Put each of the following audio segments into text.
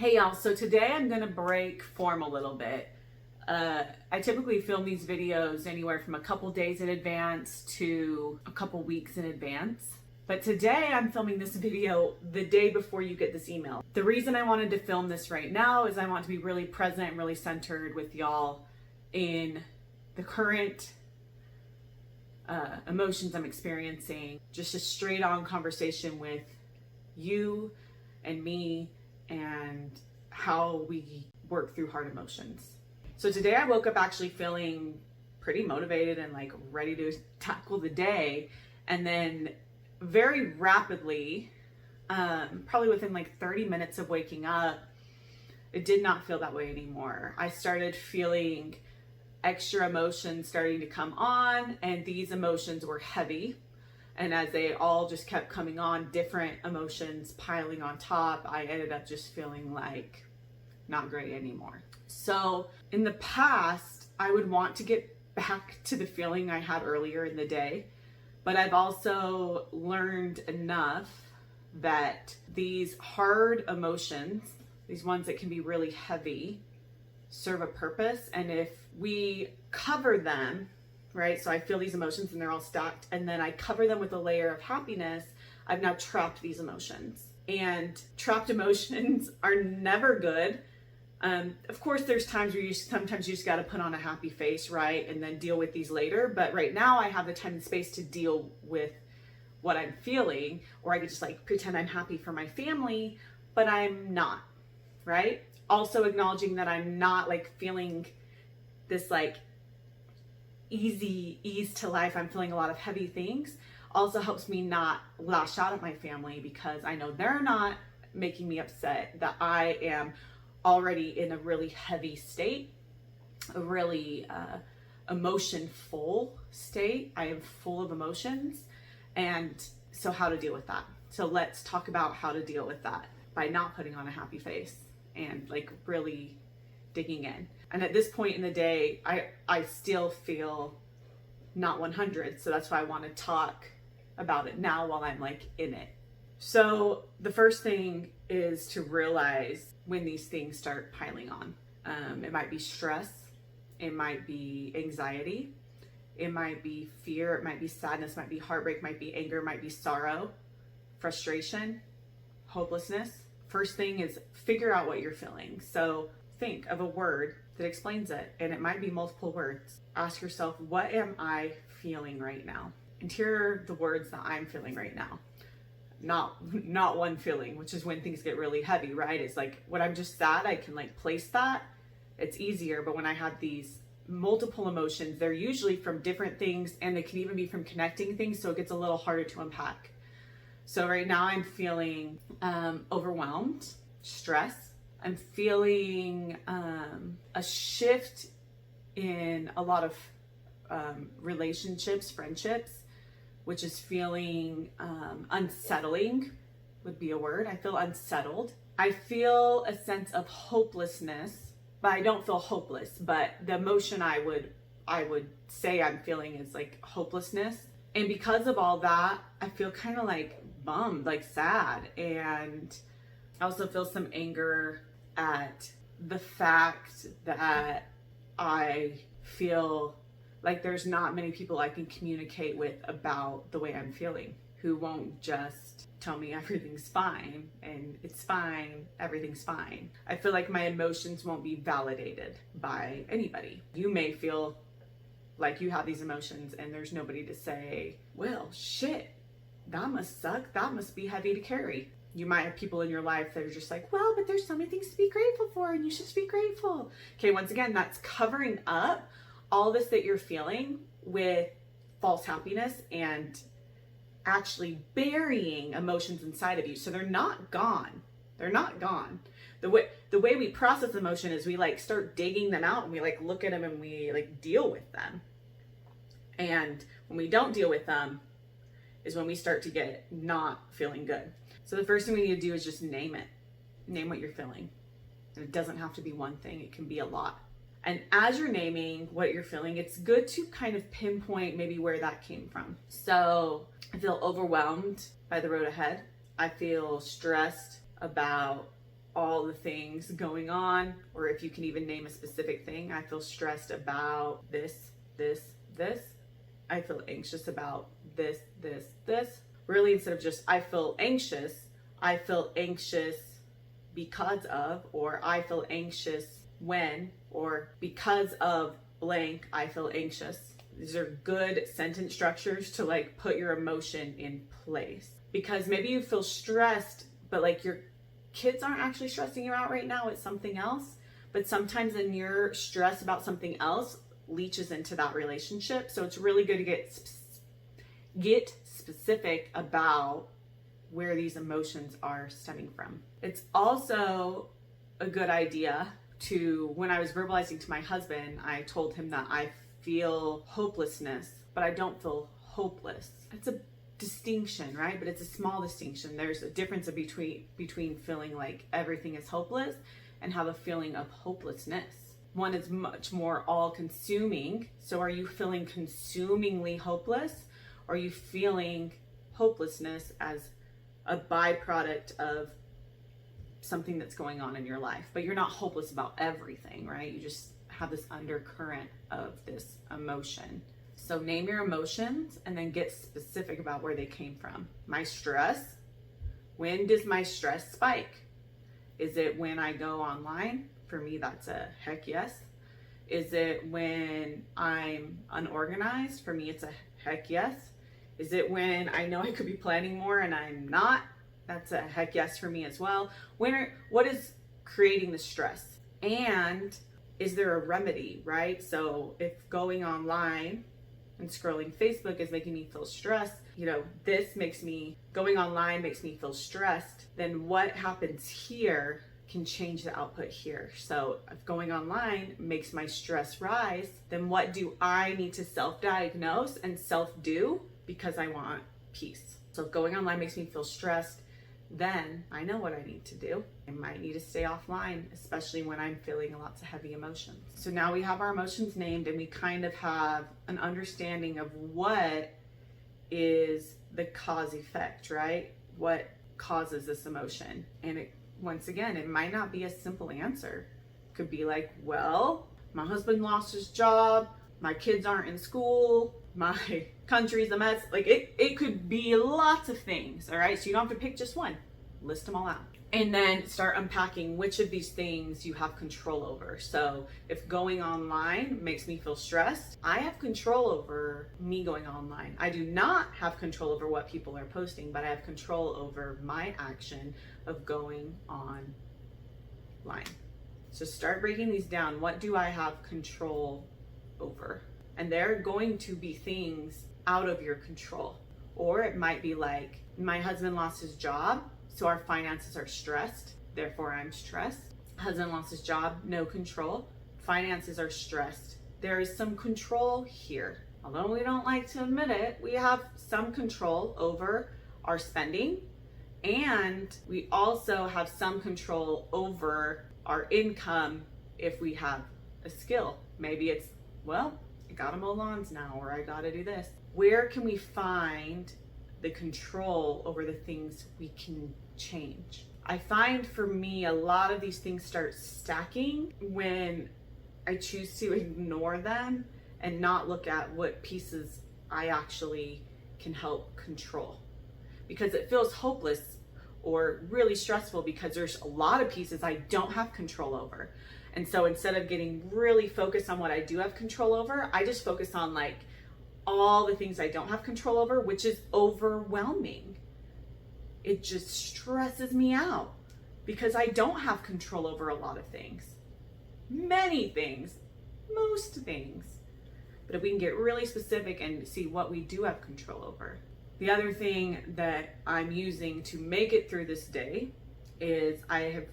Hey y'all, so today I'm gonna break form a little bit. I typically film these videos anywhere from a couple days in advance to a couple weeks in advance. But today I'm filming this video the day before you get this email. The reason I wanted to film this right now is I want to be really present and really centered with y'all in the current emotions I'm experiencing. Just a straight on conversation with you and me and how we work through hard emotions. So today I woke up actually feeling pretty motivated and like ready to tackle the day. And then very rapidly, probably within like 30 minutes of waking up, it did not feel that way anymore. I started feeling extra emotions starting to come on, and these emotions were heavy. And as they all just kept coming on, different emotions piling on top, I ended up just feeling like not great anymore. So in the past, I would want to get back to the feeling I had earlier in the day, but I've also learned enough that these hard emotions, these ones that can be really heavy, serve a purpose. And if we cover them, right? So I feel these emotions and they're all stacked, and then I cover them with a layer of happiness, I've now trapped these emotions. And trapped emotions are never good. Of course, there's times where sometimes you just got to put on a happy face, right? And then deal with these later. But right now I have the time and space to deal with what I'm feeling, or I could just like pretend I'm happy for my family, but I'm not, right? Also acknowledging that I'm not like feeling this like ease to life. I'm feeling a lot of heavy things. Also helps me not lash out at my family because I know they're not making me upset, that I am already in a really heavy state, a really emotion full state. I am full of emotions. And so how to deal with that. So let's talk about how to deal with that by not putting on a happy face and like really digging in. And at this point in the day, I still feel not 100. So that's why I want to talk about it now while I'm like in it. So the first thing is to realize when these things start piling on. It might be stress. It might be anxiety. It might be fear. It might be sadness. It might be heartbreak. It might be anger. It might be sorrow, frustration, hopelessness. First thing is figure out what you're feeling. So think of a word that explains it, and it might be multiple words. Ask yourself, what am I feeling right now? And here are the words that I'm feeling right now. Not one feeling, which is when things get really heavy, right? It's like when I'm just sad, I can like place that. It's easier. But when I have these multiple emotions, they're usually from different things, and they can even be from connecting things. So it gets a little harder to unpack. So right now I'm feeling overwhelmed, stress. I'm feeling a shift in a lot of relationships, friendships, which is feeling unsettling would be a word. I feel unsettled. I feel a sense of hopelessness, but I don't feel hopeless. But the emotion I would say I'm feeling is like hopelessness. And because of all that, I feel kind of like bummed, like sad. And I also feel some anger at the fact that I feel like there's not many people I can communicate with about the way I'm feeling, who won't just tell me everything's fine and it's fine, everything's fine. I feel like my emotions won't be validated by anybody. You may feel like you have these emotions and there's nobody to say, well, shit, that must suck. That must be heavy to carry. You might have people in your life that are just like, well, but there's so many things to be grateful for and you should be grateful. Okay, once again, that's covering up all this that you're feeling with false happiness and actually burying emotions inside of you. So they're not gone. They're not gone. The way we process emotion is we like start digging them out and we like look at them and we like deal with them. And when we don't deal with them is when we start to get not feeling good. So the first thing we need to do is just name it. Name what you're feeling. And it doesn't have to be one thing. It can be a lot. And as you're naming what you're feeling, it's good to kind of pinpoint maybe where that came from. So I feel overwhelmed by the road ahead. I feel stressed about all the things going on, or if you can even name a specific thing. I feel stressed about this, this, this. I feel anxious about this, this, this. Really, instead of just I feel anxious because of, or I feel anxious when, or because of blank, I feel anxious. These are good sentence structures to like put your emotion in place. Because maybe you feel stressed, but like your kids aren't actually stressing you out right now, it's something else. But sometimes then your stress about something else leaches into that relationship. So it's really good to get specific about where these emotions are stemming from. It's also a good idea to, when I was verbalizing to my husband, I told him that I feel hopelessness, but I don't feel hopeless. It's a distinction, right? But it's a small distinction. There's a difference between feeling like everything is hopeless and have a feeling of hopelessness. One is much more all-consuming. So are you feeling consumingly hopeless? Or are you feeling hopelessness as a byproduct of something that's going on in your life? But you're not hopeless about everything, right? You just have this undercurrent of this emotion. So name your emotions and then get specific about where they came from. My stress. When does my stress spike? Is it when I go online? For me, that's a heck yes. Is it when I'm unorganized? For me, it's a heck yes. Is it when I know I could be planning more and I'm not? That's a heck yes for me as well. What is creating the stress? And is there a remedy, right? So if going online and scrolling Facebook is making me feel stressed, going online makes me feel stressed, then what happens here can change the output here. So if going online makes my stress rise, then what do I need to self-diagnose and self-do because I want peace? So if going online makes me feel stressed, then I know what I need to do. I might need to stay offline, especially when I'm feeling lots of heavy emotions. So now we have our emotions named and we kind of have an understanding of what is the cause effect, right? What causes this emotion? And once again, it might not be a simple answer. It could be like, well, my husband lost his job, my kids aren't in school, my country's a mess. Like it could be lots of things, all right? So you don't have to pick just one. List them all out. And then start unpacking which of these things you have control over. So if going online makes me feel stressed, I have control over me going online. I do not have control over what people are posting, but I have control over my action of going online. So start breaking these down. What do I have control over? And there are going to be things out of your control. Or it might be like, my husband lost his job, so our finances are stressed, therefore I'm stressed. Husband lost his job, no control. Finances are stressed. There is some control here. Although we don't like to admit it, we have some control over our spending, and we also have some control over our income if we have a skill. Maybe it's, well, I gotta mow lawns now, or I gotta do this. Where can we find the control over the things we can change? I find for me, a lot of these things start stacking when I choose to ignore them and not look at what pieces I actually can help control. Because it feels hopeless or really stressful because there's a lot of pieces I don't have control over. And so instead of getting really focused on what I do have control over, I just focus on like all the things I don't have control over, which is overwhelming. It just stresses me out because I don't have control over a lot of things. Many things, most things. But if we can get really specific and see what we do have control over. The other thing that I'm using to make it through this day is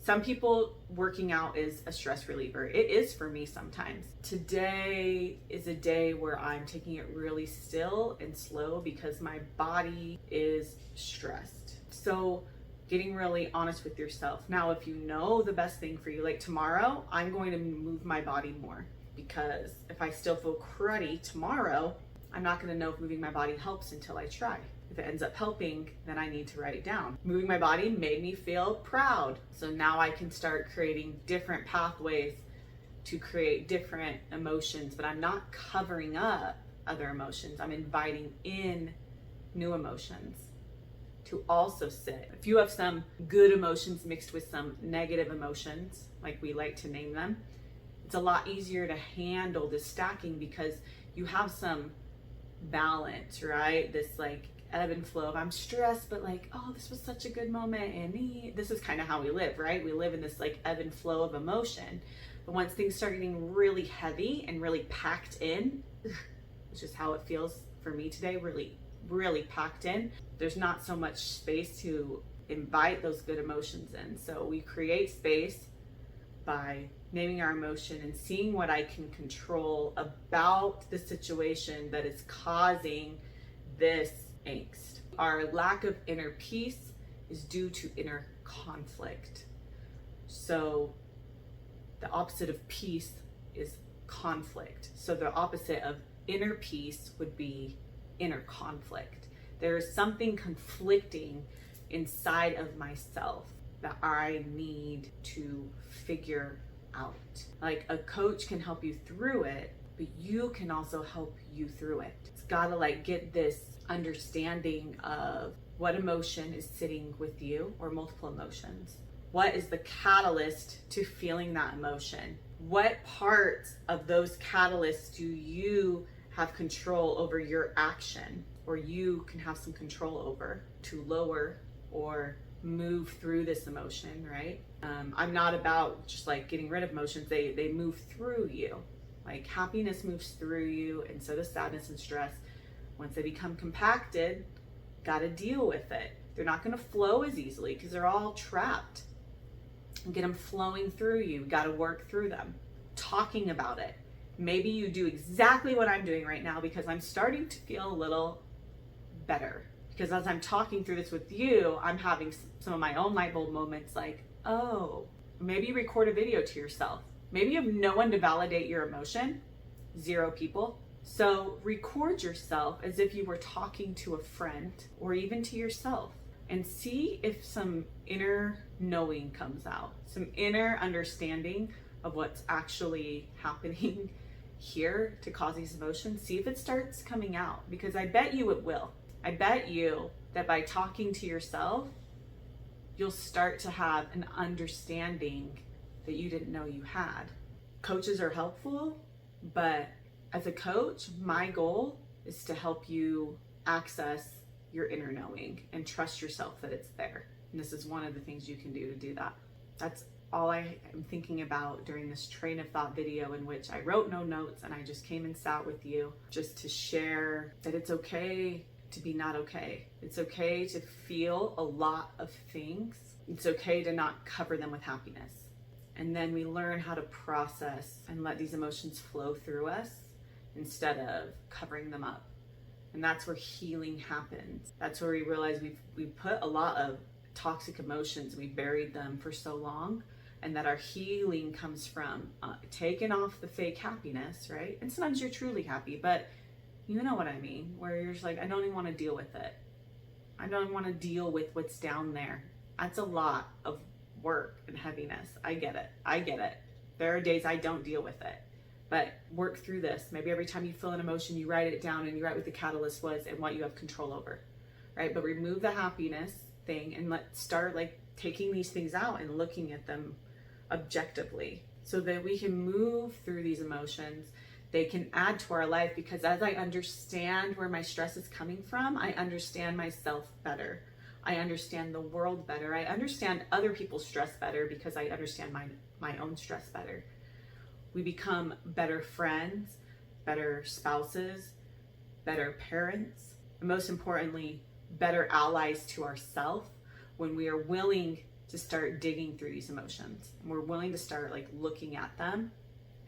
some people working out is a stress reliever. It is for me sometimes. Today is a day where I'm taking it really still and slow because my body is stressed. So getting really honest with yourself. Now, if you know the best thing for you, like tomorrow, I'm going to move my body more because if I still feel cruddy tomorrow, I'm not going to know if moving my body helps until I try. If it ends up helping, then I need to write it down. Moving my body made me feel proud. So now I can start creating different pathways to create different emotions, but I'm not covering up other emotions. I'm inviting in new emotions to also sit. If you have some good emotions mixed with some negative emotions, like we like to name them, it's a lot easier to handle this stacking because you have some balance, right? This like ebb and flow of I'm stressed, but like, oh, this was such a good moment. And this is kind of how we live, right? We live in this like ebb and flow of emotion. But once things start getting really heavy and really packed in, which is how it feels for me today, really packed in, there's not so much space to invite those good emotions in. So we create space by naming our emotion and seeing what I can control about the situation that is causing this angst. Our lack of inner peace is due to inner conflict. So the opposite of peace is conflict. So the opposite of inner peace would be inner conflict. There is something conflicting inside of myself that I need to figure out. Like a coach can help you through it, but you can also help you through it. It's gotta like get this understanding of what emotion is sitting with you or multiple emotions. What is the catalyst to feeling that emotion? What parts of those catalysts do you have control over your action, or you can have some control over to lower or move through this emotion, right? I'm not about just like getting rid of emotions. They move through you. Like happiness moves through you, and so does sadness and stress. Once they become compacted, gotta deal with it. They're not gonna flow as easily because they're all trapped. And get them flowing through you. Gotta work through them. Talking about it. Maybe you do exactly what I'm doing right now because I'm starting to feel a little better. Because as I'm talking through this with you, I'm having some of my own light bulb moments like, oh, maybe record a video to yourself. Maybe you have no one to validate your emotion, 0 people. So record yourself as if you were talking to a friend or even to yourself and see if some inner knowing comes out, some inner understanding of what's actually happening here to cause these emotions. See if it starts coming out, because I bet you it will. I bet you that by talking to yourself, you'll start to have an understanding that you didn't know you had. Coaches are helpful, but as a coach, my goal is to help you access your inner knowing and trust yourself that it's there. And this is one of the things you can do to do that. That's all I am thinking about during this train of thought video, in which I wrote no notes and I just came and sat with you just to share that it's okay to be not okay. It's okay to feel a lot of things. It's okay to not cover them with happiness. And then we learn how to process and let these emotions flow through us instead of covering them up. And that's where healing happens. That's where we realize we've put a lot of toxic emotions, we buried them for so long, and that our healing comes from taking off the fake happiness, right? And sometimes you're truly happy, but you know what I mean, where you're just like, I don't even want to deal with it. I don't want to deal with what's down there. That's a lot of work and heaviness. I get it. There are days I don't deal with it, but work through this. Maybe every time you feel an emotion, you write it down and you write what the catalyst was and what you have control over, right? But remove the happiness thing and let's start like taking these things out and looking at them objectively so that we can move through these emotions. They can add to our life, because as I understand where my stress is coming from, I understand myself better. I understand the world better. I understand other people's stress better because I understand my own stress better. We become better friends, better spouses, better parents, and most importantly, better allies to ourselves when we are willing to start digging through these emotions. And we're willing to start like looking at them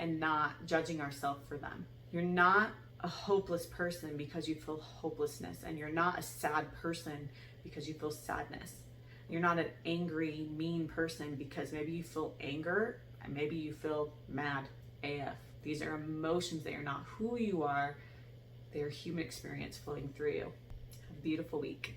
and not judging ourselves for them. You're not a hopeless person because you feel hopelessness, and you're not a sad person because you feel sadness. You're not an angry, mean person because maybe you feel anger and maybe you feel mad AF. These are emotions. They are not who you are. They are human experience flowing through you. Have beautiful week.